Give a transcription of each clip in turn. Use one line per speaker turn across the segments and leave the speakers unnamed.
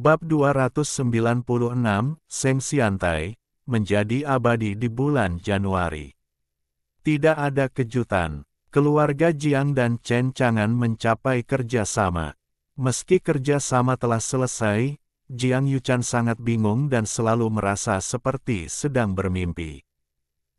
Bab 296, Seng Xiantai, menjadi abadi di bulan Januari. Tidak ada kejutan, keluarga Jiang dan Chen Chang'an mencapai kerjasama. Meski kerjasama telah selesai, Jiang Yuchan sangat bingung dan selalu merasa seperti sedang bermimpi.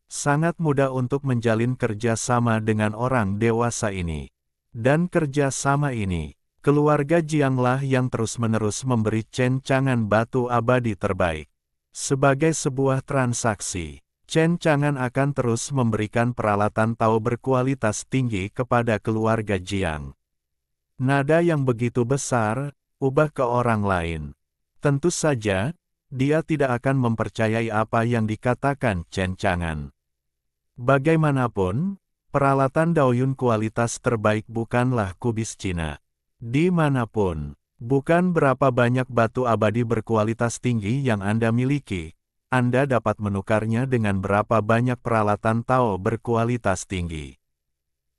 Sangat mudah untuk menjalin kerjasama dengan orang dewasa ini. Dan kerjasama ini, keluarga Jianglah yang terus-menerus memberi Chen Chang'an batu abadi terbaik. Sebagai sebuah transaksi, Chen Chang'an akan terus memberikan peralatan Tao berkualitas tinggi kepada keluarga Jiang. Nada yang begitu besar, ubah ke orang lain. Tentu saja, dia tidak akan mempercayai apa yang dikatakan Chen Chang'an. Bagaimanapun, peralatan Daoyun kualitas terbaik bukanlah kubis Cina. Dimanapun, bukan berapa banyak batu abadi berkualitas tinggi yang Anda miliki, Anda dapat menukarnya dengan berapa banyak peralatan Tao berkualitas tinggi.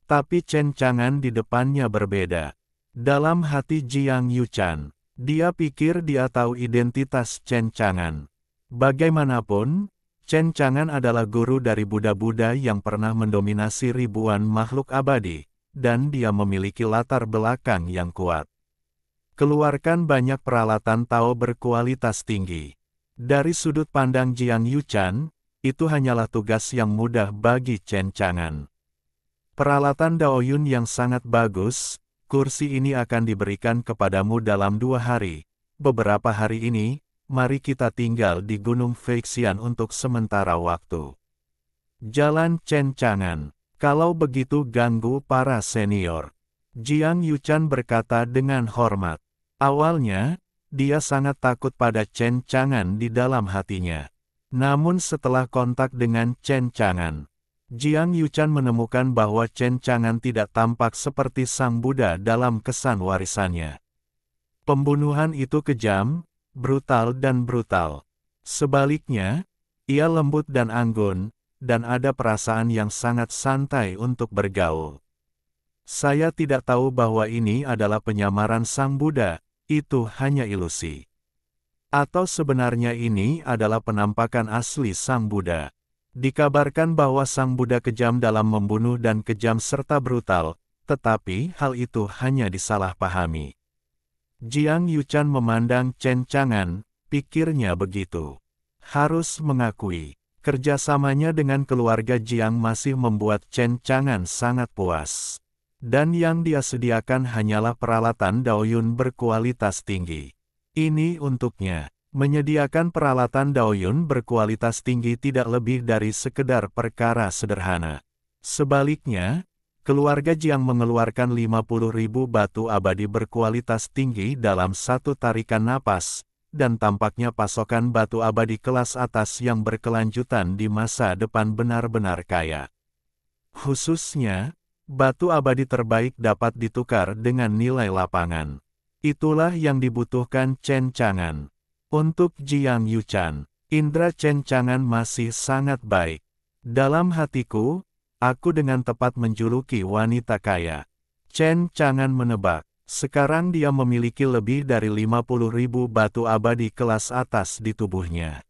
Tapi Chen Chang'an di depannya berbeda. Dalam hati Jiang Yuchan, dia pikir dia tahu identitas Chen Chang'an. Bagaimanapun, Chen Chang'an adalah guru dari Buddha-Buddha yang pernah mendominasi ribuan makhluk abadi, dan dia memiliki latar belakang yang kuat. Keluarkan banyak peralatan Tao berkualitas tinggi. Dari sudut pandang Jiang Yuchan, itu hanyalah tugas yang mudah bagi Chen Chang'an. Peralatan Daoyun yang sangat bagus, kursi ini akan diberikan kepadamu dalam 2 hari. Beberapa hari ini, mari kita tinggal di Gunung Feixian untuk sementara waktu. Jalan Chen Chang'an. Kalau begitu ganggu para senior. Jiang Yuchan berkata dengan hormat. Awalnya, dia sangat takut pada Chen Chang'an di dalam hatinya. Namun setelah kontak dengan Chen Chang'an, Jiang Yuchan menemukan bahwa Chen Chang'an tidak tampak seperti Sang Buddha dalam kesan warisannya. Pembunuhan itu kejam, brutal dan brutal. Sebaliknya, ia lembut dan anggun, dan ada perasaan yang sangat santai untuk bergaul. Saya tidak tahu bahwa ini adalah penyamaran Sang Buddha, itu hanya ilusi. Atau sebenarnya ini adalah penampakan asli Sang Buddha. Dikabarkan bahwa Sang Buddha kejam dalam membunuh dan kejam serta brutal, tetapi hal itu hanya disalahpahami. Jiang Yuchan memandang Chen Chang'an, pikirnya begitu. Harus mengakui, kerjasamanya dengan keluarga Jiang masih membuat Chen Chang'an sangat puas. Dan yang dia sediakan hanyalah peralatan Daoyun berkualitas tinggi. Ini untuknya. Menyediakan peralatan Daoyun berkualitas tinggi tidak lebih dari sekedar perkara sederhana. Sebaliknya, keluarga Jiang mengeluarkan 50.000 batu abadi berkualitas tinggi dalam satu tarikan napas, dan tampaknya pasokan batu abadi kelas atas yang berkelanjutan di masa depan benar-benar kaya. Khususnya, batu abadi terbaik dapat ditukar dengan nilai lapangan. Itulah yang dibutuhkan Chen Chang'an. Untuk Jiang Yuchan, indra Chen Chang'an masih sangat baik. Dalam hatiku, aku dengan tepat menjuluki wanita kaya. Chen Chang'an menebak, sekarang dia memiliki lebih dari 50.000 batu abadi kelas atas di tubuhnya.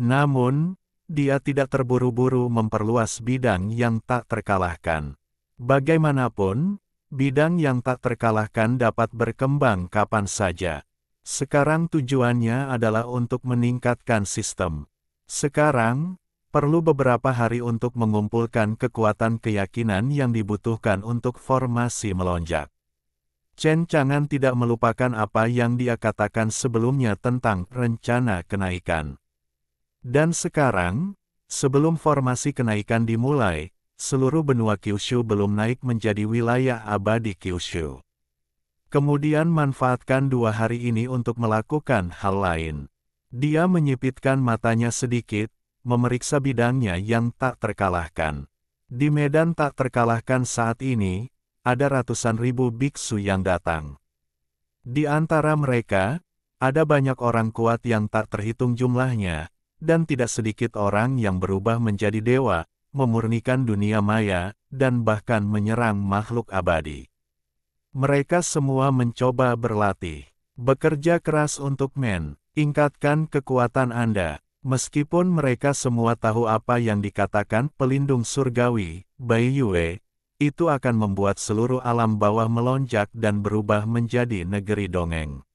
Namun, dia tidak terburu-buru memperluas bidang yang tak terkalahkan. Bagaimanapun, bidang yang tak terkalahkan dapat berkembang kapan saja. Sekarang tujuannya adalah untuk meningkatkan sistem. Sekarang, perlu beberapa hari untuk mengumpulkan kekuatan keyakinan yang dibutuhkan untuk formasi melonjak. Chen Chang'an tidak melupakan apa yang dia katakan sebelumnya tentang rencana kenaikan. Dan sekarang, sebelum formasi kenaikan dimulai, seluruh benua Kyushu belum naik menjadi wilayah abadi Kyushu. Kemudian manfaatkan 2 hari ini untuk melakukan hal lain. Dia menyipitkan matanya sedikit, memeriksa bidangnya yang tak terkalahkan. Di medan tak terkalahkan saat ini, ada ratusan ribu biksu yang datang. Di antara mereka, ada banyak orang kuat yang tak terhitung jumlahnya, dan tidak sedikit orang yang berubah menjadi dewa, memurnikan dunia maya, dan bahkan menyerang makhluk abadi. Mereka semua mencoba berlatih. Bekerja keras untuk meningkatkan kekuatan Anda. Meskipun mereka semua tahu apa yang dikatakan pelindung surgawi, Bai Yue, itu akan membuat seluruh alam bawah melonjak dan berubah menjadi negeri dongeng.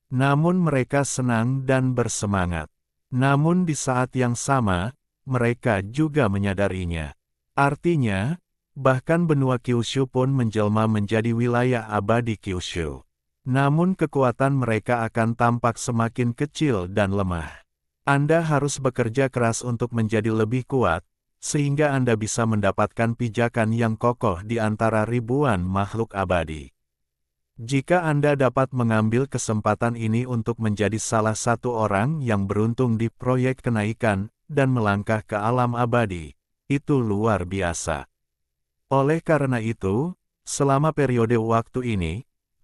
Namun mereka senang dan bersemangat. Namun di saat yang sama, mereka juga menyadarinya. Artinya, bahkan benua Kyushu pun menjelma menjadi wilayah abadi Kyushu. Namun kekuatan mereka akan tampak semakin kecil dan lemah. Anda harus bekerja keras untuk menjadi lebih kuat, sehingga Anda bisa mendapatkan pijakan yang kokoh di antara ribuan makhluk abadi. Jika Anda dapat mengambil kesempatan ini untuk menjadi salah satu orang yang beruntung di proyek kenaikan dan melangkah ke alam abadi, itu luar biasa. Oleh karena itu, selama periode waktu ini,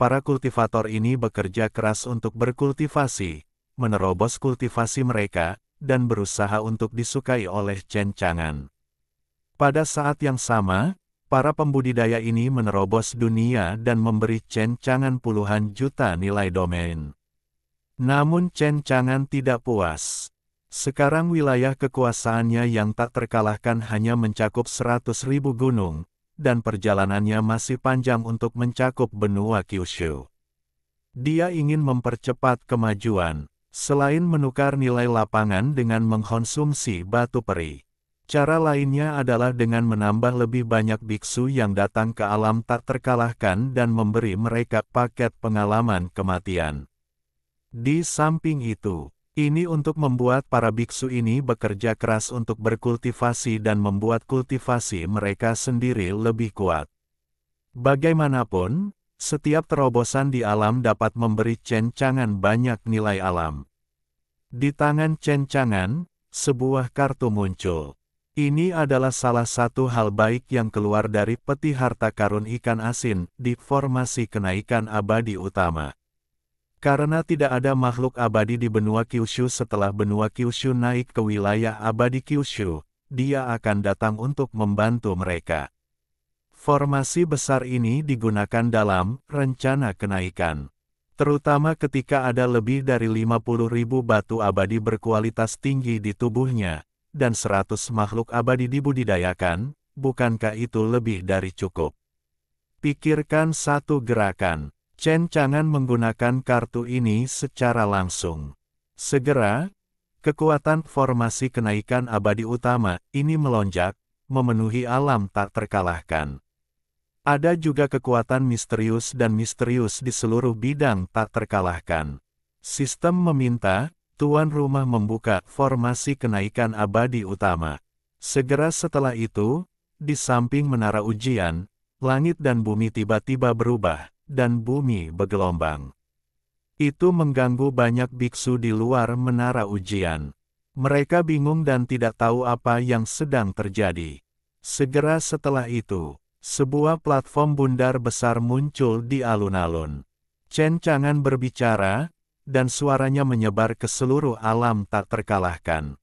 para kultivator ini bekerja keras untuk berkultivasi, menerobos kultivasi mereka, dan berusaha untuk disukai oleh Chen Chang'an. Pada saat yang sama, para pembudidaya ini menerobos dunia dan memberi Chen Chang'an puluhan juta nilai domain. Namun Chen Chang'an tidak puas. Sekarang wilayah kekuasaannya yang tak terkalahkan hanya mencakup 100.000 gunung, dan perjalanannya masih panjang untuk mencakup benua Kyushu. Dia ingin mempercepat kemajuan, selain menukar nilai lapangan dengan mengkonsumsi batu peri. Cara lainnya adalah dengan menambah lebih banyak biksu yang datang ke alam tak terkalahkan dan memberi mereka paket pengalaman kematian. Di samping itu, ini untuk membuat para biksu ini bekerja keras untuk berkultivasi dan membuat kultivasi mereka sendiri lebih kuat. Bagaimanapun, setiap terobosan di alam dapat memberi Chen Chang'an banyak nilai alam. Di tangan Chen Chang'an, sebuah kartu muncul. Ini adalah salah satu hal baik yang keluar dari peti harta karun ikan asin di formasi kenaikan abadi utama. Karena tidak ada makhluk abadi di benua Kyushu setelah benua Kyushu naik ke wilayah abadi Kyushu, dia akan datang untuk membantu mereka. Formasi besar ini digunakan dalam rencana kenaikan. Terutama ketika ada lebih dari 50.000 batu abadi berkualitas tinggi di tubuhnya, dan 100 makhluk abadi dibudidayakan, bukankah itu lebih dari cukup? Pikirkan satu gerakan. Chen Chang'an menggunakan kartu ini secara langsung. Segera, kekuatan formasi kenaikan abadi utama ini melonjak, memenuhi alam tak terkalahkan. Ada juga kekuatan misterius di seluruh bidang tak terkalahkan. Sistem meminta, tuan rumah membuka formasi kenaikan abadi utama. Segera setelah itu, di samping menara ujian, langit dan bumi tiba-tiba berubah, dan bumi bergelombang. Itu mengganggu banyak biksu di luar menara ujian. Mereka bingung dan tidak tahu apa yang sedang terjadi. Segera setelah itu, sebuah platform bundar besar muncul di alun-alun. Chen Chang'an berbicara, dan suaranya menyebar ke seluruh alam tak terkalahkan.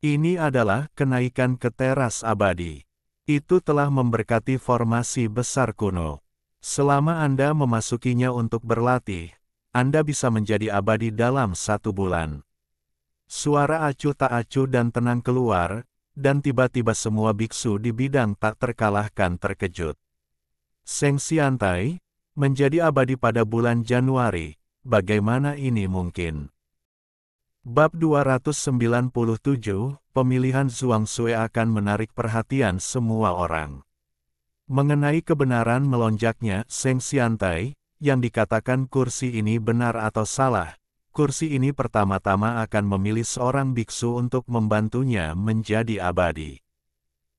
Ini adalah kenaikan ke teras abadi. Itu telah memberkati formasi besar kuno. Selama Anda memasukinya untuk berlatih, Anda bisa menjadi abadi dalam 1 bulan. Suara acuh tak acuh dan tenang keluar, dan tiba-tiba semua biksu di bidang tak terkalahkan terkejut. Seng Xiantai, menjadi abadi pada bulan Januari, bagaimana ini mungkin? Bab 297, Pemilihan Zhuang Sui akan menarik perhatian semua orang. Mengenai kebenaran melonjaknya Seng Xiantai, yang dikatakan kursi ini benar atau salah, kursi ini pertama-tama akan memilih seorang biksu untuk membantunya menjadi abadi.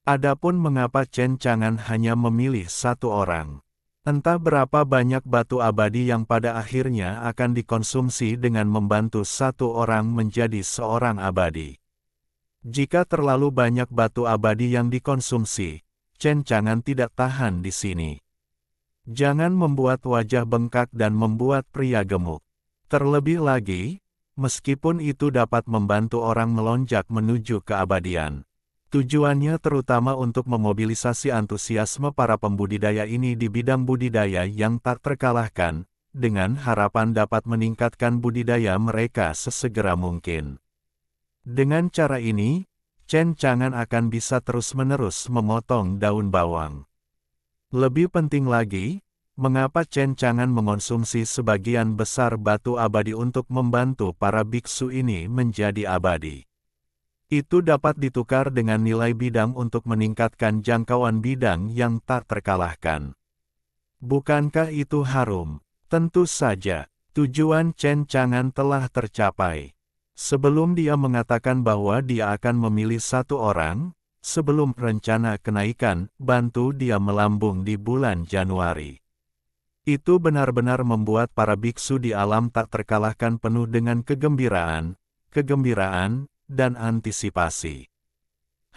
Adapun mengapa Chen Chang'an hanya memilih 1 orang. Entah berapa banyak batu abadi yang pada akhirnya akan dikonsumsi dengan membantu 1 orang menjadi seorang abadi. Jika terlalu banyak batu abadi yang dikonsumsi, Chen Chang'an tidak tahan di sini. Jangan membuat wajah bengkak dan membuat pria gemuk. Terlebih lagi, meskipun itu dapat membantu orang melonjak menuju keabadian. Tujuannya terutama untuk memobilisasi antusiasme para pembudidaya ini di bidang budidaya yang tak terkalahkan, dengan harapan dapat meningkatkan budidaya mereka sesegera mungkin. Dengan cara ini, Chen Chang'an akan bisa terus-menerus memotong daun bawang. Lebih penting lagi, mengapa Chen Chang'an mengonsumsi sebagian besar batu abadi untuk membantu para biksu ini menjadi abadi? Itu dapat ditukar dengan nilai bidang untuk meningkatkan jangkauan bidang yang tak terkalahkan. Bukankah itu harum? Tentu saja, tujuan Chen Chang'an telah tercapai. Sebelum dia mengatakan bahwa dia akan memilih satu orang, sebelum rencana kenaikan bantu dia melambung di bulan Januari. Itu benar-benar membuat para biksu di alam tak terkalahkan penuh dengan kegembiraan, dan antisipasi.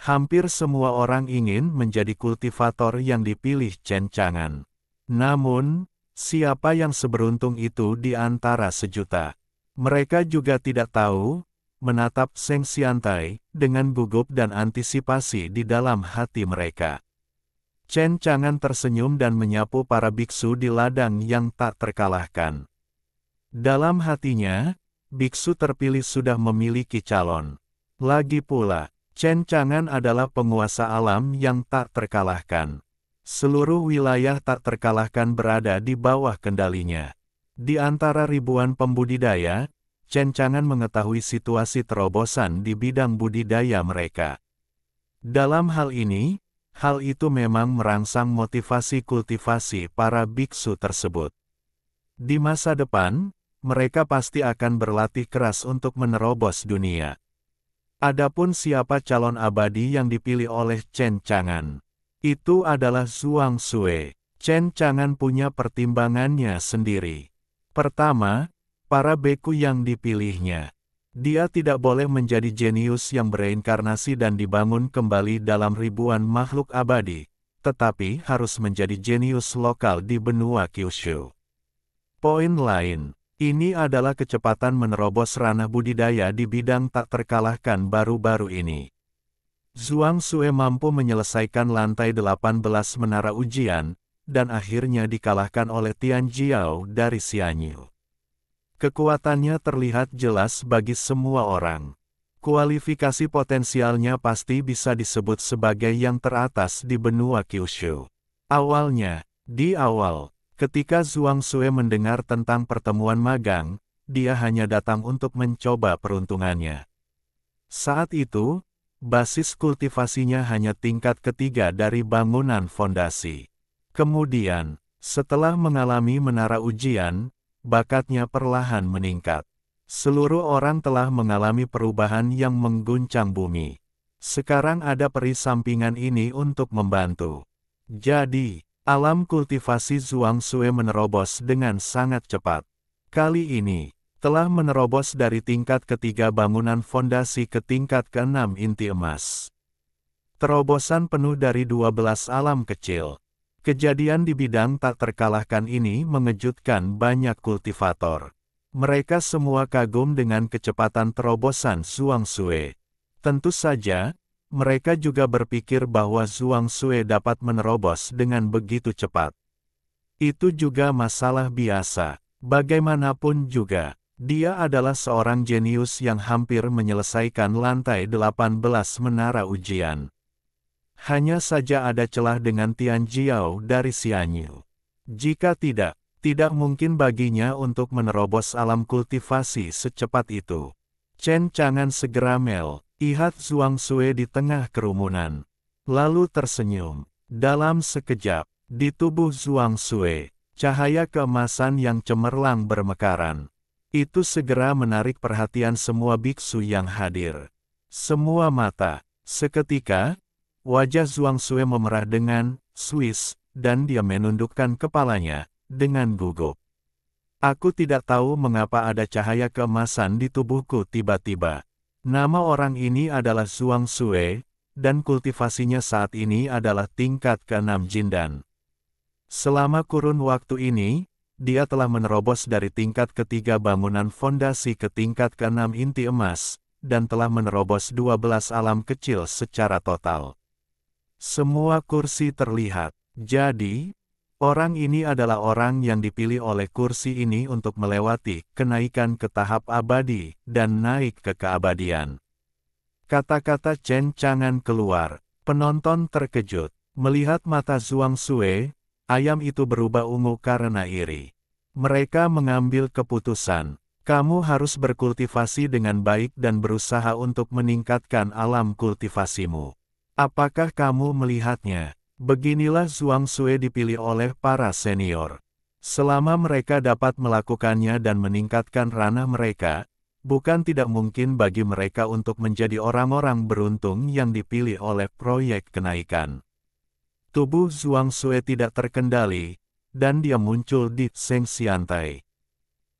Hampir semua orang ingin menjadi kultivator yang dipilih Chen Chang'an. Namun, siapa yang seberuntung itu di antara sejuta? Mereka juga tidak tahu, menatap Seng Xiantai dengan gugup dan antisipasi di dalam hati mereka. Chen Chang'an tersenyum dan menyapu para biksu di ladang yang tak terkalahkan. Dalam hatinya, biksu terpilih sudah memiliki calon. Lagi pula, Chen Chang'an adalah penguasa alam yang tak terkalahkan. Seluruh wilayah tak terkalahkan berada di bawah kendalinya. Di antara ribuan pembudidaya, Chen Chang'an mengetahui situasi terobosan di bidang budidaya mereka. Dalam hal ini, hal itu memang merangsang motivasi kultivasi para biksu tersebut. Di masa depan, mereka pasti akan berlatih keras untuk menerobos dunia. Adapun siapa calon abadi yang dipilih oleh Chen Chang'an? Itu adalah Zhuang Sui. Chen Chang'an punya pertimbangannya sendiri. Pertama, para beku yang dipilihnya. Dia tidak boleh menjadi jenius yang bereinkarnasi dan dibangun kembali dalam ribuan makhluk abadi, tetapi harus menjadi jenius lokal di benua Kyushu. Poin lain, ini adalah kecepatan menerobos ranah budidaya di bidang tak terkalahkan baru-baru ini. Zhuang Sui mampu menyelesaikan lantai 18 menara ujian, dan akhirnya dikalahkan oleh Tian Jiao dari Xianyu. Kekuatannya terlihat jelas bagi semua orang. Kualifikasi potensialnya pasti bisa disebut sebagai yang teratas di benua Kyushu. Awalnya, di awal, ketika Zhuang Sui mendengar tentang pertemuan magang, dia hanya datang untuk mencoba peruntungannya. Saat itu, basis kultivasinya hanya tingkat ketiga dari bangunan fondasi. Kemudian, setelah mengalami menara ujian, bakatnya perlahan meningkat. Seluruh orang telah mengalami perubahan yang mengguncang bumi. Sekarang ada peri sampingan ini untuk membantu. Jadi, alam kultivasi Zhuang Sui menerobos dengan sangat cepat. Kali ini, telah menerobos dari tingkat ketiga bangunan fondasi ke tingkat ke-6 inti emas. Terobosan penuh dari 12 alam kecil. Kejadian di bidang tak terkalahkan ini mengejutkan banyak kultivator. Mereka semua kagum dengan kecepatan terobosan Zhuang Sui. Tentu saja, mereka juga berpikir bahwa Zhuang Sui dapat menerobos dengan begitu cepat. Itu juga masalah biasa. Bagaimanapun juga, dia adalah seorang jenius yang hampir menyelesaikan lantai 18 menara ujian. Hanya saja ada celah dengan Tian Jiao dari Xianyu. Jika tidak mungkin baginya untuk menerobos alam kultivasi secepat itu. Chen Chang'an segera melihat Zhuang Sui di tengah kerumunan. Lalu tersenyum. Dalam sekejap, di tubuh Zhuang Sui, cahaya keemasan yang cemerlang bermekaran. Itu segera menarik perhatian semua biksu yang hadir. Semua mata, seketika, wajah Zhuang Sui memerah dengan Swiss, dan dia menundukkan kepalanya dengan gugup. Aku tidak tahu mengapa ada cahaya keemasan di tubuhku tiba-tiba. Nama orang ini adalah Zhuang Sui, dan kultivasinya saat ini adalah tingkat ke-6 Jindan. Selama kurun waktu ini, dia telah menerobos dari tingkat ketiga bangunan fondasi ke tingkat ke-6 inti emas, dan telah menerobos 12 alam kecil secara total. Semua kursi terlihat. Jadi, Orang ini adalah orang yang dipilih oleh kursi ini untuk melewati kenaikan ke tahap abadi dan naik ke keabadian. Kata-kata Chen Chang'an keluar. Penonton terkejut. Melihat mata Zhuang Sue, ayam itu berubah ungu karena iri. Mereka mengambil keputusan. Kamu harus berkultivasi dengan baik dan berusaha untuk meningkatkan alam kultivasimu. Apakah kamu melihatnya? Beginilah Zhuang Sue dipilih oleh para senior. Selama mereka dapat melakukannya dan meningkatkan ranah mereka, bukan tidak mungkin bagi mereka untuk menjadi orang-orang beruntung yang dipilih oleh proyek kenaikan. Tubuh Zhuang Sue tidak terkendali, dan dia muncul di Seng Xiantai.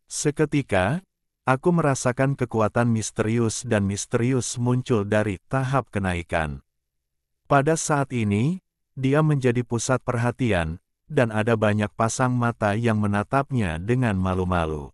Seketika, aku merasakan kekuatan misterius dan misterius muncul dari tahap kenaikan. Pada saat ini, dia menjadi pusat perhatian, dan ada banyak pasang mata yang menatapnya dengan malu-malu.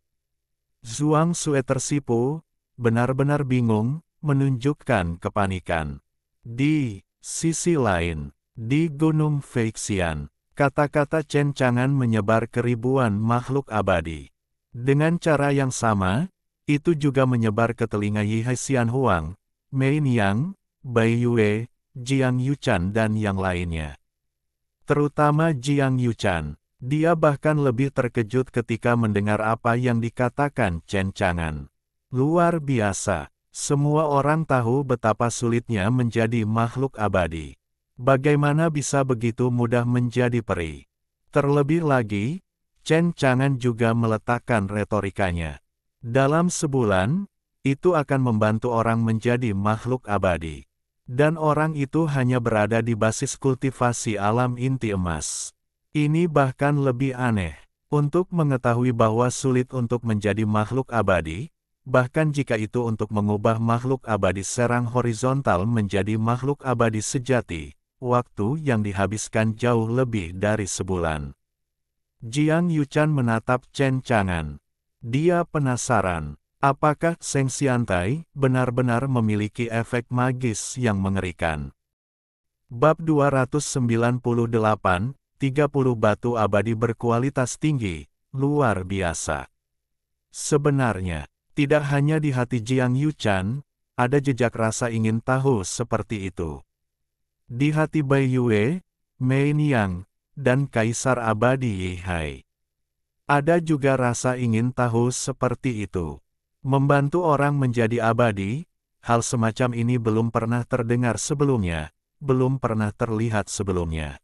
Zhuang Sue tersipu, benar-benar bingung, menunjukkan kepanikan. Di sisi lain, di Gunung Feixian, kata-kata Chen Chang'an menyebar ke ribuan makhluk abadi. Dengan cara yang sama, itu juga menyebar ke telinga Yi Xian Huang, Mei Niang, Bai Yue, Jiang Yuchan dan yang lainnya. Terutama Jiang Yuchan. Dia bahkan lebih terkejut ketika mendengar apa yang dikatakan Chen Chang'an. Luar biasa. Semua orang tahu betapa sulitnya menjadi makhluk abadi. Bagaimana bisa begitu mudah menjadi peri? Terlebih lagi, Chen Chang'an juga meletakkan retorikanya. Dalam sebulan, itu akan membantu orang menjadi makhluk abadi. Dan orang itu hanya berada di basis kultivasi alam inti emas. Ini bahkan lebih aneh. Untuk mengetahui bahwa sulit untuk menjadi makhluk abadi, bahkan jika itu untuk mengubah makhluk abadi serang horizontal menjadi makhluk abadi sejati, waktu yang dihabiskan jauh lebih dari sebulan. Jiang Yuchan menatap Chen Chang'an. Dia penasaran. Apakah Seng Xiantai benar-benar memiliki efek magis yang mengerikan? Bab 298, 30 batu abadi berkualitas tinggi, luar biasa. Sebenarnya, tidak hanya di hati Jiang Yuchan, ada jejak rasa ingin tahu seperti itu. Di hati Bai Yue, Mei Niang, dan Kaisar Abadi Yi Hai. Ada juga rasa ingin tahu seperti itu. Membantu orang menjadi abadi, hal semacam ini belum pernah terdengar sebelumnya, belum pernah terlihat sebelumnya.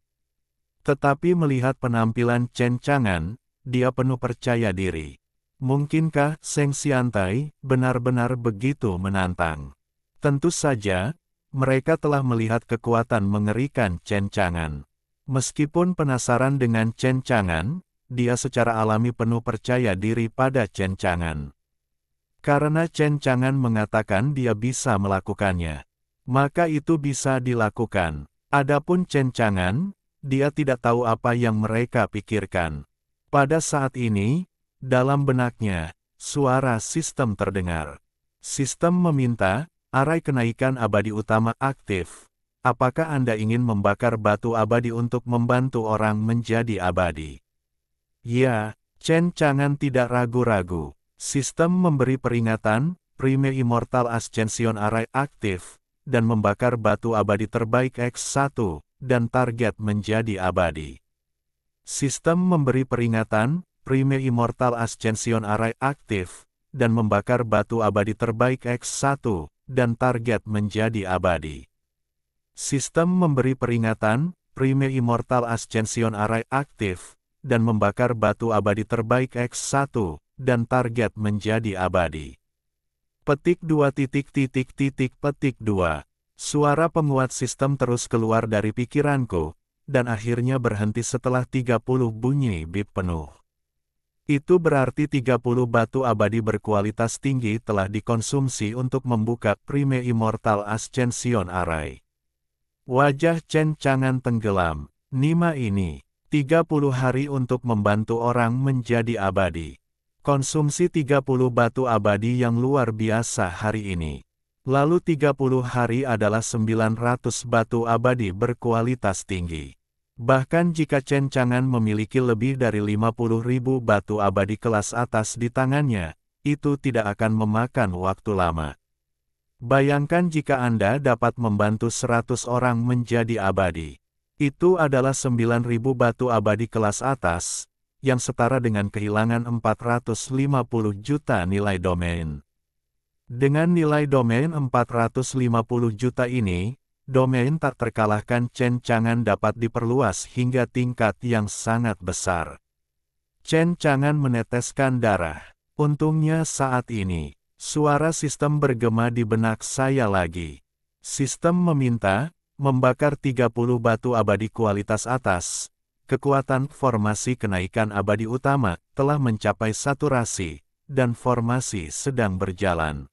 Tetapi melihat penampilan Chen Chang'an, dia penuh percaya diri. Mungkinkah Seng Xiantai benar-benar begitu menantang? Tentu saja, mereka telah melihat kekuatan mengerikan Chen Chang'an. Meskipun penasaran dengan Chen Chang'an, dia secara alami penuh percaya diri pada Chen Chang'an. Karena Chen Chang'an mengatakan dia bisa melakukannya, maka itu bisa dilakukan. Adapun Chen Chang'an, dia tidak tahu apa yang mereka pikirkan. Pada saat ini, dalam benaknya, suara sistem terdengar. Sistem meminta, arai kenaikan abadi utama aktif. Apakah Anda ingin membakar batu abadi untuk membantu orang menjadi abadi? Ya, Chen Chang'an tidak ragu-ragu. Sistem memberi peringatan, Prime Immortal Ascension Array aktif, dan membakar batu abadi terbaik X1, dan target menjadi abadi. Sistem memberi peringatan, Prime Immortal Ascension Array aktif, dan membakar batu abadi terbaik X1, dan target menjadi abadi. Sistem memberi peringatan, Prime Immortal Ascension Array aktif, dan membakar batu abadi terbaik X1, dan target menjadi abadi. Petik 2 petik 2. Suara penguat sistem terus keluar dari pikiranku, dan akhirnya berhenti setelah 30 bunyi bip penuh. Itu berarti 30 batu abadi berkualitas tinggi telah dikonsumsi untuk membuka Prime Immortal Ascension Array. Wajah Chen Chang'an tenggelam. Nima ini, 30 hari untuk membantu orang menjadi abadi. Konsumsi 30 batu abadi yang luar biasa hari ini. Lalu 30 hari adalah 900 batu abadi berkualitas tinggi. Bahkan jika Chen Chang'an memiliki lebih dari 50.000 batu abadi kelas atas di tangannya, itu tidak akan memakan waktu lama. Bayangkan jika Anda dapat membantu 100 orang menjadi abadi. Itu adalah 9.000 batu abadi kelas atas, yang setara dengan kehilangan 450 juta nilai domain. Dengan nilai domain 450 juta ini, domain tak terkalahkan Chen Chang'an dapat diperluas hingga tingkat yang sangat besar. Chen Chang'an meneteskan darah. Untungnya saat ini, suara sistem bergema di benak saya lagi. Sistem meminta, membakar 30 batu abadi kualitas atas. Kekuatan formasi kenaikan abadi utama telah mencapai saturasi, dan formasi sedang berjalan.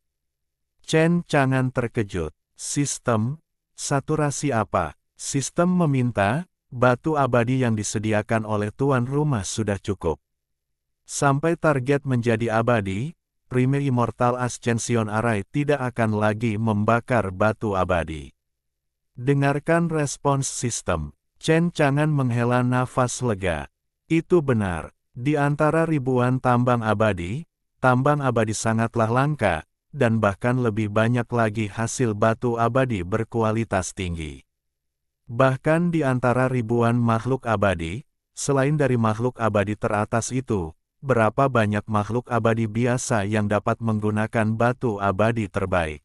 Chen Chang'an terkejut. Sistem? Saturasi apa? Sistem meminta, batu abadi yang disediakan oleh tuan rumah sudah cukup. Sampai target menjadi abadi, Prime Immortal Ascension Array tidak akan lagi membakar batu abadi. Dengarkan respons sistem. Chen Chang'an menghela nafas lega. Itu benar, di antara ribuan tambang abadi sangatlah langka, dan bahkan lebih banyak lagi hasil batu abadi berkualitas tinggi. Bahkan di antara ribuan makhluk abadi, selain dari makhluk abadi teratas itu, berapa banyak makhluk abadi biasa yang dapat menggunakan batu abadi terbaik?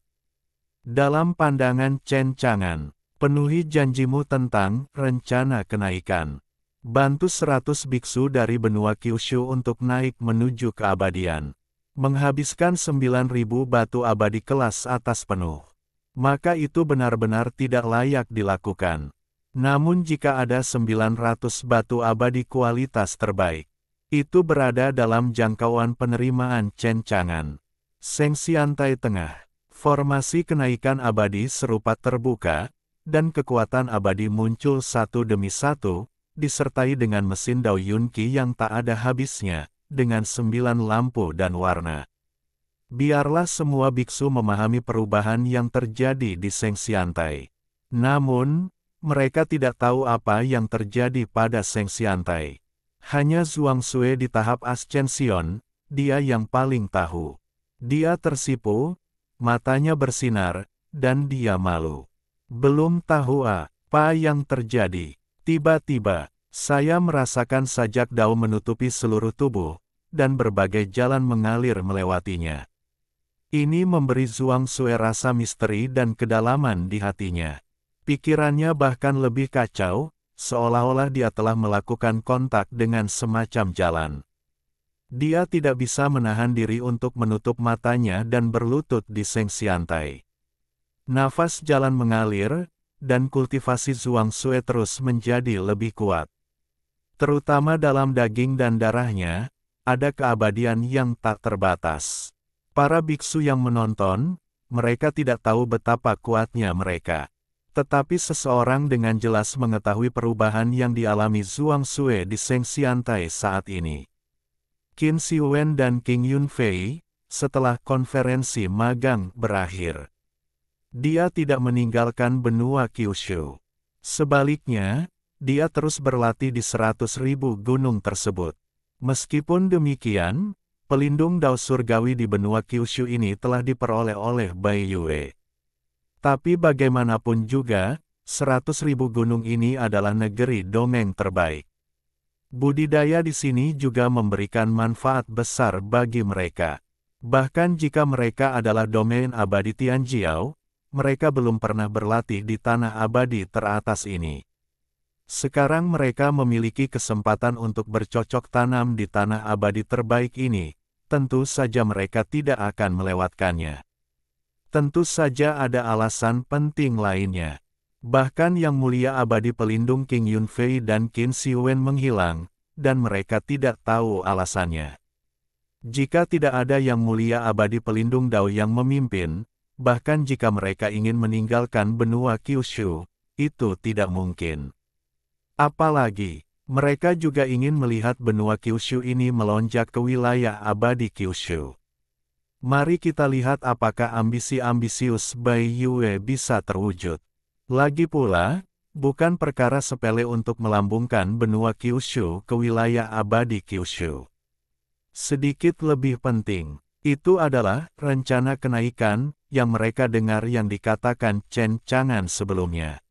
Dalam pandangan Chen Chang'an, penuhi janjimu tentang rencana kenaikan. Bantu 100 biksu dari benua Kyushu untuk naik menuju keabadian. Menghabiskan 9.000 batu abadi kelas atas penuh. Maka itu benar-benar tidak layak dilakukan. Namun jika ada 900 batu abadi kualitas terbaik, itu berada dalam jangkauan penerimaan Chen Chang'an. Seng Siantai Tengah. Formasi kenaikan abadi serupa terbuka, dan kekuatan abadi muncul satu demi satu, disertai dengan mesin Dao Yunqi yang tak ada habisnya, dengan 9 lampu dan warna. Biarlah semua biksu memahami perubahan yang terjadi di Seng Siantai. Namun, mereka tidak tahu apa yang terjadi pada Seng Siantai. Hanya Zhuang Sui di tahap Ascension, dia yang paling tahu. Dia tersipu, matanya bersinar, dan dia malu. Belum tahu apa yang terjadi. Tiba-tiba, saya merasakan sajak Dao menutupi seluruh tubuh, dan berbagai jalan mengalir melewatinya. Ini memberi Zhuang Sui rasa misteri dan kedalaman di hatinya. Pikirannya bahkan lebih kacau, seolah-olah dia telah melakukan kontak dengan semacam jalan. Dia tidak bisa menahan diri untuk menutup matanya dan berlutut di Seng Siantai. Nafas jalan mengalir, dan kultivasi Zhuang Sui terus menjadi lebih kuat. Terutama dalam daging dan darahnya, ada keabadian yang tak terbatas. Para biksu yang menonton, mereka tidak tahu betapa kuatnya mereka. Tetapi seseorang dengan jelas mengetahui perubahan yang dialami Zhuang Sui di Seng Siantai saat ini. Qin Siwen dan King Yunfei, setelah konferensi magang berakhir, dia tidak meninggalkan benua Kyushu. Sebaliknya, dia terus berlatih di 100.000 gunung tersebut. Meskipun demikian, pelindung Dao Surgawi di benua Kyushu ini telah diperoleh oleh Bai Yue. Tapi bagaimanapun juga, 100.000 gunung ini adalah negeri dongeng terbaik. Budidaya di sini juga memberikan manfaat besar bagi mereka. Bahkan jika mereka adalah domain abadi Tianjiao, mereka belum pernah berlatih di tanah abadi teratas ini. Sekarang mereka memiliki kesempatan untuk bercocok tanam di tanah abadi terbaik ini, tentu saja mereka tidak akan melewatkannya. Tentu saja ada alasan penting lainnya. Bahkan Yang Mulia Abadi Pelindung King Yunfei dan Qin Siwen menghilang, dan mereka tidak tahu alasannya. Jika tidak ada Yang Mulia Abadi Pelindung Dao yang memimpin, bahkan jika mereka ingin meninggalkan benua Kyushu, itu tidak mungkin. Apalagi, mereka juga ingin melihat benua Kyushu ini melonjak ke wilayah abadi Kyushu. Mari kita lihat apakah ambisi ambisius Bai Yue bisa terwujud. Lagi pula, Bukan perkara sepele untuk melambungkan benua Kyushu ke wilayah abadi Kyushu. Sedikit lebih penting, itu adalah rencana kenaikan yang mereka dengar yang dikatakan Chen Chang'an sebelumnya.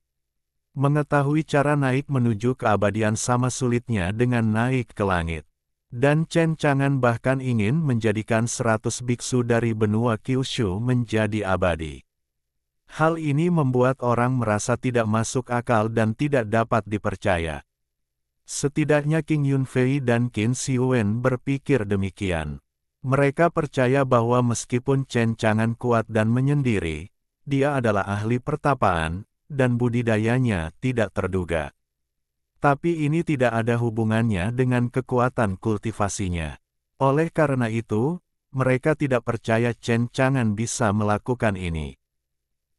Mengetahui cara naik menuju keabadian sama sulitnya dengan naik ke langit. Dan Chen Chang'an bahkan ingin menjadikan 100 biksu dari benua Kyushu menjadi abadi. Hal ini membuat orang merasa tidak masuk akal dan tidak dapat dipercaya. Setidaknya King Yunfei dan Qin Xiwen berpikir demikian. Mereka percaya bahwa meskipun Chen Chang'an kuat dan menyendiri, dia adalah ahli pertapaan, dan budidayanya tidak terduga. Tapi ini tidak ada hubungannya dengan kekuatan kultivasinya. Oleh karena itu, mereka tidak percaya Chen Chang'an bisa melakukan ini.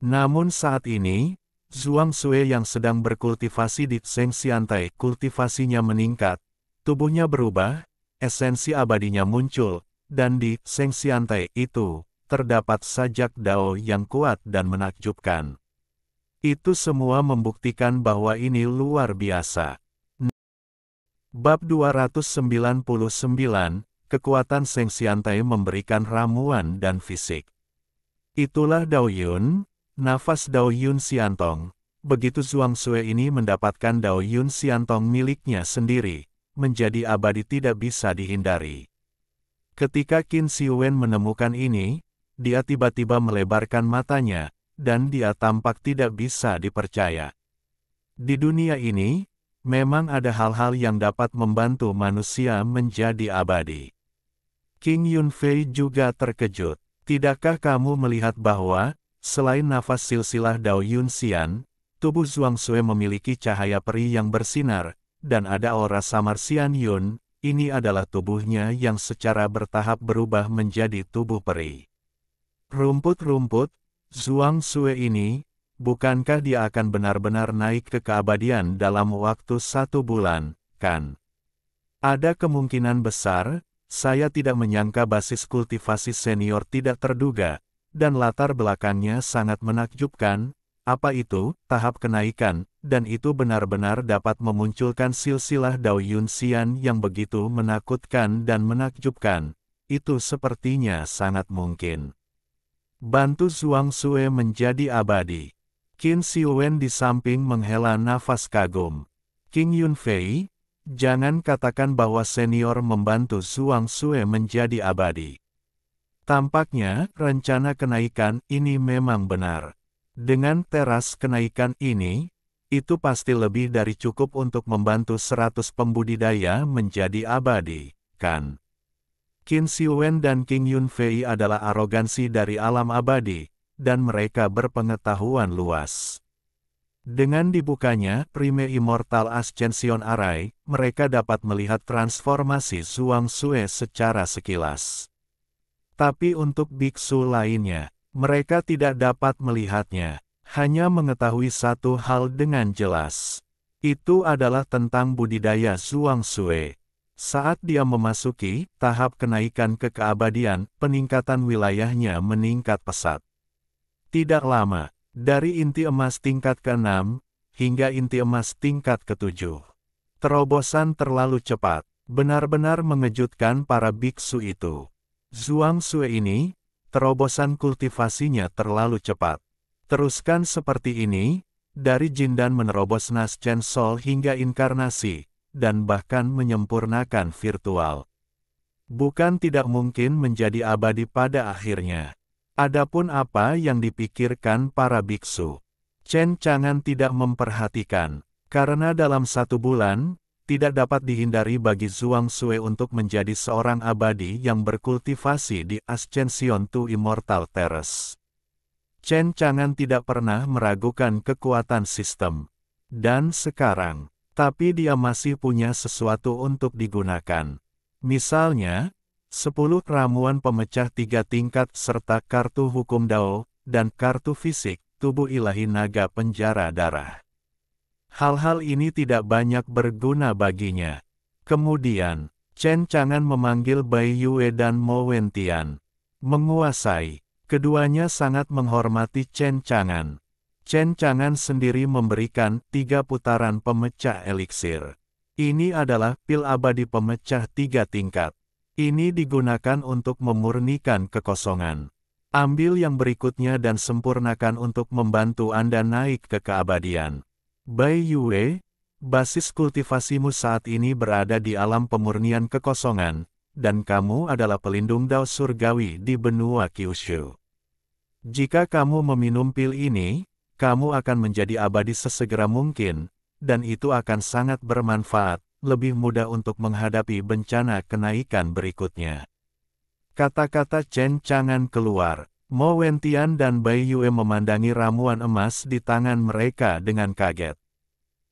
Namun saat ini, Zhuang Sui yang sedang berkultivasi di Zhengxiantai kultivasinya meningkat, tubuhnya berubah, esensi abadinya muncul, dan di Zhengxiantai itu, terdapat sajak dao yang kuat dan menakjubkan. Itu semua membuktikan bahwa ini luar biasa. Bab 299, Kekuatan Zhengxiantai memberikan ramuan dan fisik. Itulah Dao Yun, nafas Dao Yun Xiantong. Begitu Zhuang Sui ini mendapatkan Dao Yun Xiantong miliknya sendiri, menjadi abadi tidak bisa dihindari. Ketika Qin Xiwen menemukan ini, dia tiba-tiba melebarkan matanya, dan dia tampak tidak bisa dipercaya. Di dunia ini, memang ada hal-hal yang dapat membantu manusia menjadi abadi. King Yunfei juga terkejut. Tidakkah kamu melihat bahwa, selain nafas silsilah Dao Yun Xian, tubuh Zhuang Sui memiliki cahaya peri yang bersinar, dan ada aura samar Xian Yun, ini adalah tubuhnya yang secara bertahap berubah menjadi tubuh peri. Rumput-rumput, Zhuang Sui ini, bukankah dia akan benar-benar naik ke keabadian dalam waktu 1 bulan, kan? Ada kemungkinan besar, saya tidak menyangka basis kultivasi senior tidak terduga, dan latar belakangnya sangat menakjubkan. Apa itu, tahap kenaikan, dan itu benar-benar dapat memunculkan silsilah Dao Yun Xian yang begitu menakutkan dan menakjubkan. Itu sepertinya sangat mungkin. Bantu Zhuang Sui menjadi abadi. Qin Xiwen di samping menghela nafas kagum. King Yunfei, jangan katakan bahwa senior membantu Zhuang Sui menjadi abadi. Tampaknya, rencana kenaikan ini memang benar. Dengan teras kenaikan ini, itu pasti lebih dari cukup untuk membantu 100 pembudidaya menjadi abadi, kan? Qin Xiwen dan King Yunfei adalah arogansi dari alam abadi, dan mereka berpengetahuan luas. Dengan dibukanya Prime Immortal Ascension Array, mereka dapat melihat transformasi Zhuang Sui secara sekilas. Tapi untuk biksu lainnya, mereka tidak dapat melihatnya, hanya mengetahui satu hal dengan jelas. Itu adalah tentang budidaya Zhuang Sui. Saat dia memasuki tahap kenaikan ke keabadian, peningkatan wilayahnya meningkat pesat. Tidak lama, dari inti emas tingkat ke-6, hingga inti emas tingkat ke-7. Terobosan terlalu cepat, benar-benar mengejutkan para biksu itu. Zhuang Sui ini, terobosan kultivasinya terlalu cepat. Teruskan seperti ini, dari Jindan menerobos Nas Chen Sol hingga inkarnasi, dan bahkan menyempurnakan virtual. Bukan tidak mungkin menjadi abadi pada akhirnya. Adapun apa yang dipikirkan para biksu, Chen Chang'an tidak memperhatikan, karena dalam 1 bulan, tidak dapat dihindari bagi Zhuang Sui untuk menjadi seorang abadi yang berkultivasi di Ascension to Immortal Terrace. Chen Chang'an tidak pernah meragukan kekuatan sistem. Dan sekarang, tapi dia masih punya sesuatu untuk digunakan. Misalnya, 10 ramuan pemecah 3 tingkat serta kartu hukum Dao, dan kartu fisik, tubuh ilahi naga penjara darah. Hal-hal ini tidak banyak berguna baginya. Kemudian, Chen Chang'an memanggil Bai Yue dan Mo Wentian. Menguasai, keduanya sangat menghormati Chen Chang'an. Chen Chang'an sendiri memberikan 3 putaran pemecah eliksir. Ini adalah pil abadi pemecah 3 tingkat. Ini digunakan untuk memurnikan kekosongan. Ambil yang berikutnya dan sempurnakan untuk membantu Anda naik ke keabadian. Bai Yue, basis kultivasimu saat ini berada di alam pemurnian kekosongan, dan kamu adalah pelindung Dao surgawi di benua Kyushu. Jika kamu meminum pil ini, kamu akan menjadi abadi sesegera mungkin, dan itu akan sangat bermanfaat, lebih mudah untuk menghadapi bencana kenaikan berikutnya. Kata-kata Chen Chang'an keluar. Mo Wentian dan Bai Yue memandangi ramuan emas di tangan mereka dengan kaget.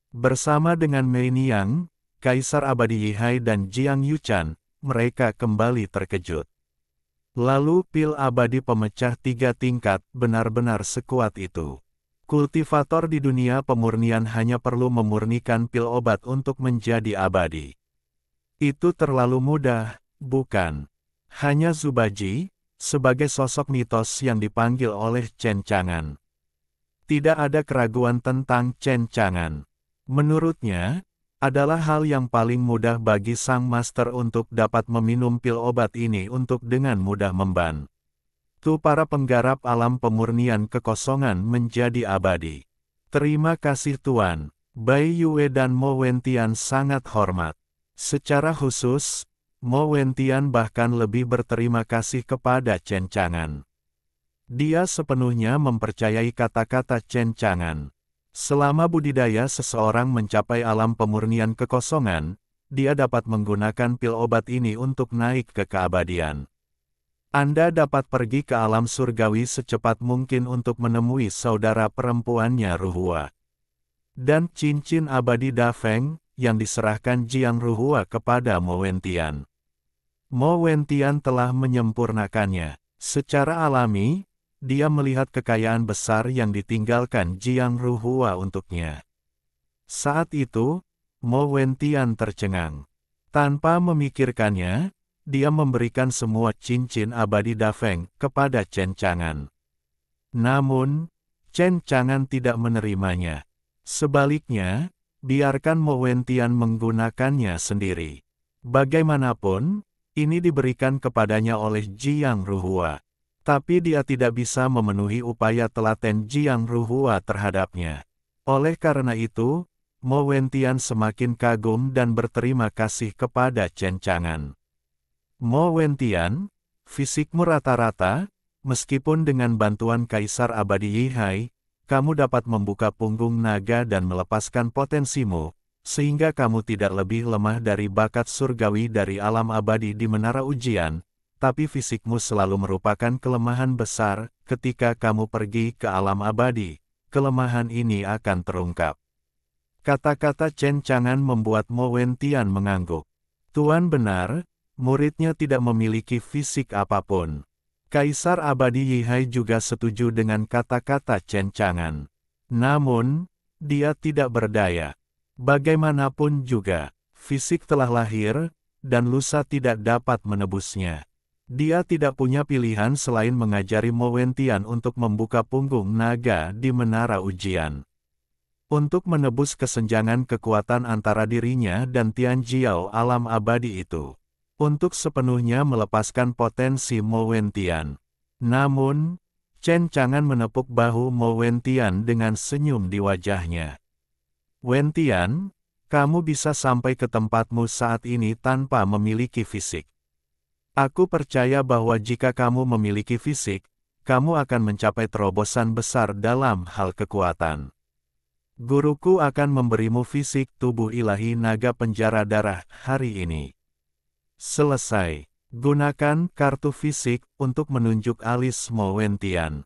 Bersama dengan Mei Niang, Kaisar Abadi Yihai dan Jiang Yuchan, mereka kembali terkejut. Lalu pil abadi pemecah 3 tingkat benar-benar sekuat itu. Kultivator di dunia pemurnian hanya perlu memurnikan pil obat untuk menjadi abadi. Itu terlalu mudah, bukan? Hanya Zubaji, sebagai sosok mitos yang dipanggil oleh Chen Chang'an. Tidak ada keraguan tentang Chen Chang'an. Menurutnya, adalah hal yang paling mudah bagi sang master untuk dapat meminum pil obat ini untuk dengan mudah memban. Para penggarap alam pemurnian kekosongan menjadi abadi. Terima kasih Tuan. Bai Yue dan Mo Wentian sangat hormat. Secara khusus, Mo Wentian bahkan lebih berterima kasih kepada Chen Chang'an. Dia sepenuhnya mempercayai kata-kata Chen Chang'an. Selama budidaya seseorang mencapai alam pemurnian kekosongan, dia dapat menggunakan pil obat ini untuk naik ke keabadian. Anda dapat pergi ke alam surgawi secepat mungkin untuk menemui saudara perempuannya Ruhua. Dan cincin abadi Da Feng, yang diserahkan Jiang Ruhua kepada Mo Wentian. Mo Wentian telah menyempurnakannya. Secara alami, dia melihat kekayaan besar yang ditinggalkan Jiang Ruhua untuknya. Saat itu, Mo Wentian tercengang. Tanpa memikirkannya, dia memberikan semua cincin abadi Da Feng kepada Chen Chang'an. Namun, Chen Chang'an tidak menerimanya. Sebaliknya, biarkan Mo Wentian menggunakannya sendiri. Bagaimanapun, ini diberikan kepadanya oleh Jiang Ruhua. Tapi dia tidak bisa memenuhi upaya telaten Jiang Ruhua terhadapnya. Oleh karena itu, Mo Wentian semakin kagum dan berterima kasih kepada Chen Chang'an. Mo Wentian, fisikmu rata-rata, meskipun dengan bantuan Kaisar Abadi Yihai, kamu dapat membuka punggung naga dan melepaskan potensimu, sehingga kamu tidak lebih lemah dari bakat surgawi dari alam abadi di menara ujian, tapi fisikmu selalu merupakan kelemahan besar. Ketika kamu pergi ke alam abadi, kelemahan ini akan terungkap. Kata-kata Chen Chang'an membuat Mo Wentian mengangguk. Tuan benar, muridnya tidak memiliki fisik apapun. Kaisar Abadi Yihai juga setuju dengan kata-kata Chen Chang'an. Namun, dia tidak berdaya. Bagaimanapun juga, fisik telah lahir, dan lusa tidak dapat menebusnya. Dia tidak punya pilihan selain mengajari Mo Wentian untuk membuka punggung naga di menara ujian. Untuk menebus kesenjangan kekuatan antara dirinya dan Tian Jiao alam abadi itu. Untuk sepenuhnya melepaskan potensi Mo Wentian. Namun, Chen Chang'an menepuk bahu Mo Wentian dengan senyum di wajahnya. Wentian, kamu bisa sampai ke tempatmu saat ini tanpa memiliki fisik. Aku percaya bahwa jika kamu memiliki fisik, kamu akan mencapai terobosan besar dalam hal kekuatan. Guruku akan memberimu fisik tubuh ilahi naga penjara darah hari ini. Selesai. Gunakan kartu fisik untuk menunjuk alis Mo Wentian.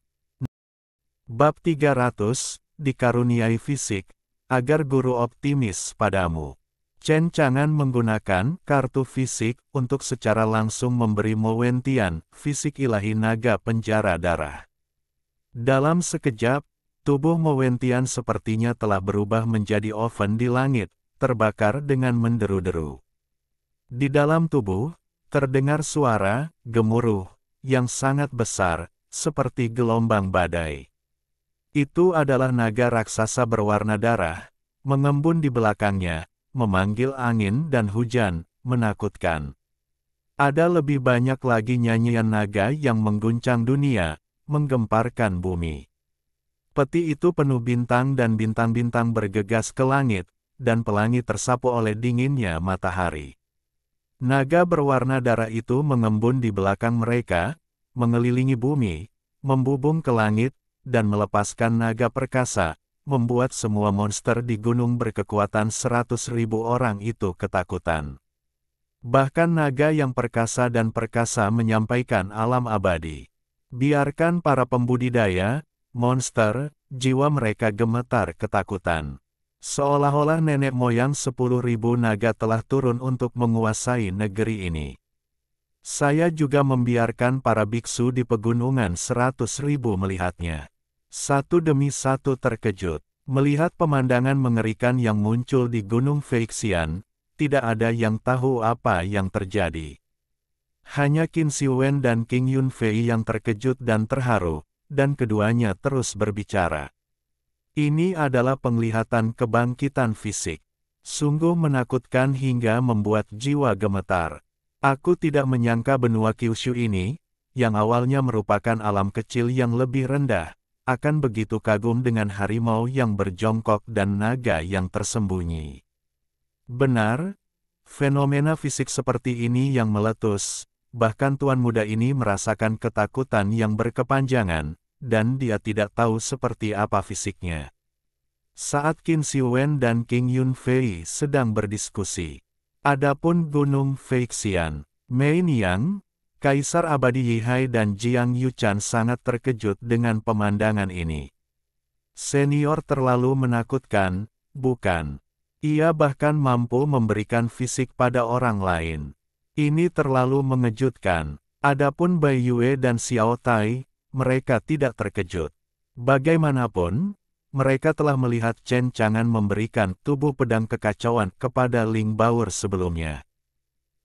Bab 300, dikaruniai fisik, agar guru optimis padamu. Chen Chang'an menggunakan kartu fisik untuk secara langsung memberi Mo Wentian fisik ilahi naga penjara darah. Dalam sekejap, tubuh Mo Wentian sepertinya telah berubah menjadi oven di langit, terbakar dengan menderu-deru. Di dalam tubuh, terdengar suara gemuruh yang sangat besar, seperti gelombang badai. Itu adalah naga raksasa berwarna darah, mengembun di belakangnya, memanggil angin dan hujan, menakutkan. Ada lebih banyak lagi nyanyian naga yang mengguncang dunia, menggemparkan bumi. Peti itu penuh bintang dan bintang-bintang bergegas ke langit, dan pelangi tersapu oleh dinginnya matahari. Naga berwarna darah itu mengembun di belakang mereka, mengelilingi bumi, membubung ke langit, dan melepaskan naga perkasa, membuat semua monster di gunung berkekuatan 100.000 orang itu ketakutan. Bahkan naga yang perkasa dan perkasa menyampaikan alam abadi. Biarkan para pembudidaya, monster, jiwa mereka gemetar ketakutan. Seolah-olah nenek moyang 10.000 naga telah turun untuk menguasai negeri ini. Saya juga membiarkan para biksu di pegunungan 100.000 melihatnya. Satu demi satu terkejut. Melihat pemandangan mengerikan yang muncul di Gunung Feixian, tidak ada yang tahu apa yang terjadi. Hanya Qin Shi Huang dan King Yunfei yang terkejut dan terharu, dan keduanya terus berbicara. Ini adalah penglihatan kebangkitan fisik. Sungguh menakutkan hingga membuat jiwa gemetar. Aku tidak menyangka benua Kyushu ini, yang awalnya merupakan alam kecil yang lebih rendah, akan begitu kagum dengan harimau yang berjongkok dan naga yang tersembunyi. Benar, fenomena fisik seperti ini yang meletus, bahkan tuan muda ini merasakan ketakutan yang berkepanjangan, dan dia tidak tahu seperti apa fisiknya. Saat Qin Shi Huang dan King Yunfei sedang berdiskusi, adapun Gunung Feixian, Mei Niang, Kaisar Abadi Yihai dan Jiang Yuchan sangat terkejut dengan pemandangan ini. Senior terlalu menakutkan, bukan? Ia bahkan mampu memberikan fisik pada orang lain. Ini terlalu mengejutkan. Adapun Bai Yue dan Xiao Tai, mereka tidak terkejut. Bagaimanapun, mereka telah melihat Chen Chang'an memberikan tubuh pedang kekacauan kepada Ling Bao'r sebelumnya.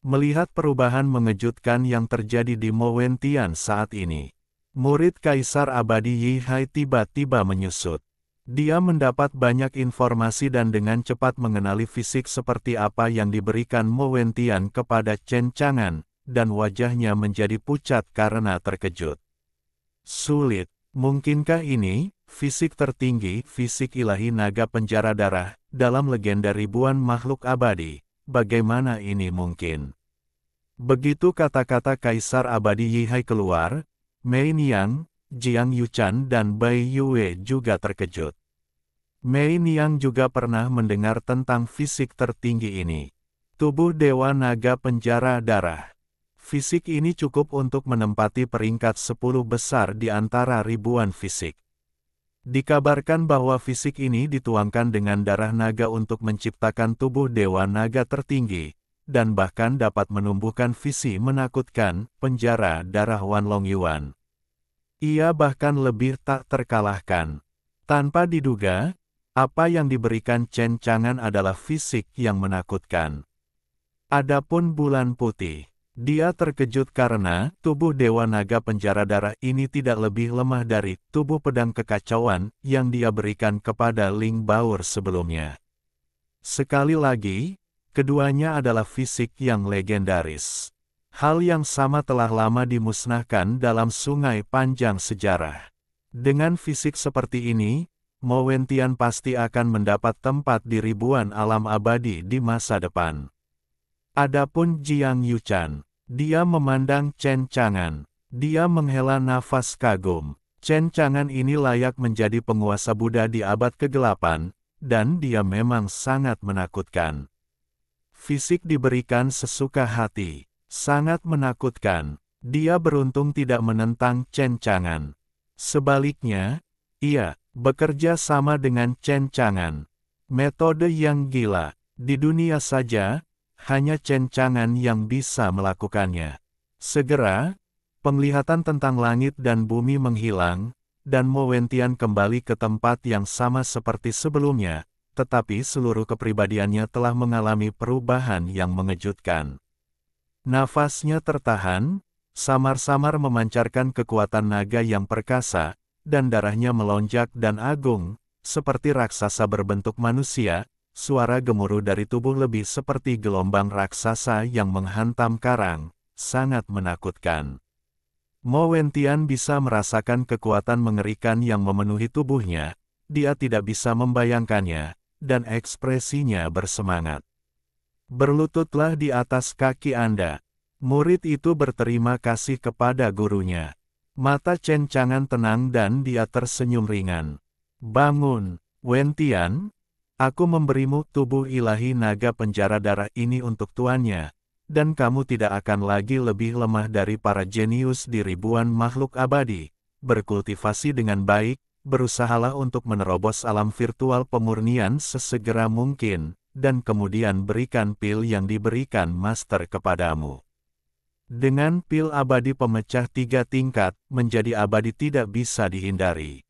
Melihat perubahan mengejutkan yang terjadi di Mo Wentian saat ini, murid Kaisar Abadi Yihai tiba-tiba menyusut. Dia mendapat banyak informasi dan dengan cepat mengenali fisik seperti apa yang diberikan Mo Wentian kepada Chen Chang'an, dan wajahnya menjadi pucat karena terkejut. Sulit, mungkinkah ini, fisik tertinggi, fisik ilahi naga penjara darah, dalam legenda ribuan makhluk abadi? Bagaimana ini mungkin? Begitu kata-kata Kaisar Abadi Yihai keluar, Mei Niang, Jiang Yuchan dan Bai Yue juga terkejut. Mei Niang juga pernah mendengar tentang fisik tertinggi ini. Tubuh Dewa Naga Penjara Darah. Fisik ini cukup untuk menempati peringkat 10 besar di antara ribuan fisik. Dikabarkan bahwa fisik ini dituangkan dengan darah naga untuk menciptakan tubuh Dewa Naga tertinggi, dan bahkan dapat menumbuhkan visi menakutkan, penjara darah Wan Long Yuan. Ia bahkan lebih tak terkalahkan. Tanpa diduga, apa yang diberikan Chen Chang'an adalah fisik yang menakutkan. Adapun Bulan Putih, dia terkejut karena tubuh Dewa Naga Penjara Darah ini tidak lebih lemah dari tubuh pedang kekacauan yang dia berikan kepada Ling Bao'r sebelumnya. Sekali lagi, keduanya adalah fisik yang legendaris. Hal yang sama telah lama dimusnahkan dalam sungai panjang sejarah. Dengan fisik seperti ini, Mo Wentian pasti akan mendapat tempat di ribuan alam abadi di masa depan. Adapun Jiang Yuchan, dia memandang Chen Chang'an. Dia menghela nafas kagum. Chen Chang'an ini layak menjadi penguasa Buddha di abad ke-8, dan dia memang sangat menakutkan. Fisik diberikan sesuka hati, sangat menakutkan. Dia beruntung tidak menentang Chen Chang'an. Sebaliknya, ia bekerja sama dengan Chen Chang'an. Metode yang gila. Di dunia saja, hanya Chen Chang'an yang bisa melakukannya. Segera, penglihatan tentang langit dan bumi menghilang, dan Mo Wentian kembali ke tempat yang sama seperti sebelumnya, tetapi seluruh kepribadiannya telah mengalami perubahan yang mengejutkan. Nafasnya tertahan, samar-samar memancarkan kekuatan naga yang perkasa, dan darahnya melonjak dan agung, seperti raksasa berbentuk manusia. Suara gemuruh dari tubuh lebih seperti gelombang raksasa yang menghantam karang, sangat menakutkan. Mo Wentian bisa merasakan kekuatan mengerikan yang memenuhi tubuhnya, dia tidak bisa membayangkannya, dan ekspresinya bersemangat. Berlututlah di atas kaki Anda. Murid itu berterima kasih kepada gurunya. Mata Chen Chang'an tenang dan dia tersenyum ringan. Bangun, Wentian. Aku memberimu tubuh ilahi naga penjara darah ini untuk tuannya, dan kamu tidak akan lagi lebih lemah dari para jenius di ribuan makhluk abadi. Berkultivasi dengan baik, berusahalah untuk menerobos alam virtual pemurnian sesegera mungkin, dan kemudian berikan pil yang diberikan Master kepadamu. Dengan pil abadi pemecah 3 tingkat, menjadi abadi tidak bisa dihindari.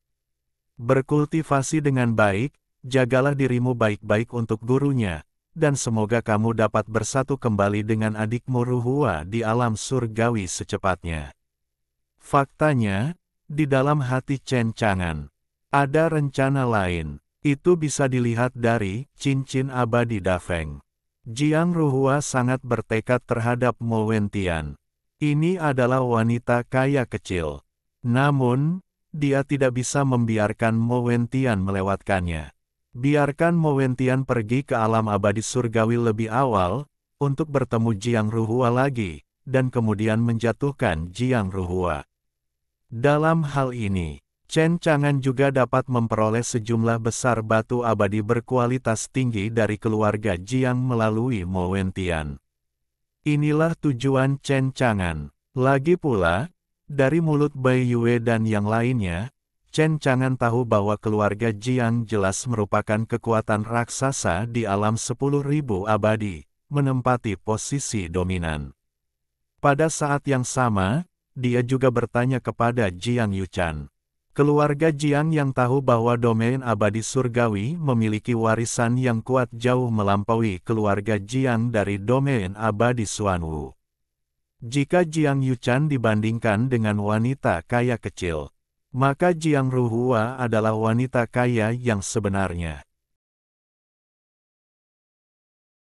Berkultivasi dengan baik, jagalah dirimu baik-baik untuk gurunya, dan semoga kamu dapat bersatu kembali dengan adikmu Ruhua di alam surgawi secepatnya. Faktanya, di dalam hati Chen Chang'an, ada rencana lain. Itu bisa dilihat dari cincin abadi Dafeng. Jiang Ruhua sangat bertekad terhadap Mo Wentian. Ini adalah wanita kaya kecil. Namun, dia tidak bisa membiarkan Mo Wentian melewatkannya. Biarkan Mo Wentian pergi ke alam abadi surgawi lebih awal, untuk bertemu Jiang Ruhua lagi, dan kemudian menjatuhkan Jiang Ruhua. Dalam hal ini, Chen Chang'an juga dapat memperoleh sejumlah besar batu abadi berkualitas tinggi dari keluarga Jiang melalui Mo Wentian. Inilah tujuan Chen Chang'an. Lagi pula, dari mulut Bai Yue dan yang lainnya, Chen Chang'an tahu bahwa keluarga Jiang jelas merupakan kekuatan raksasa di alam 10.000 abadi, menempati posisi dominan. Pada saat yang sama, dia juga bertanya kepada Jiang Yuchan. Keluarga Jiang yang tahu bahwa domain abadi surgawi memiliki warisan yang kuat jauh melampaui keluarga Jiang dari domain abadi Xuanwu. Jika Jiang Yuchan dibandingkan dengan wanita kaya kecil, maka Jiang Ruhua adalah wanita kaya yang sebenarnya.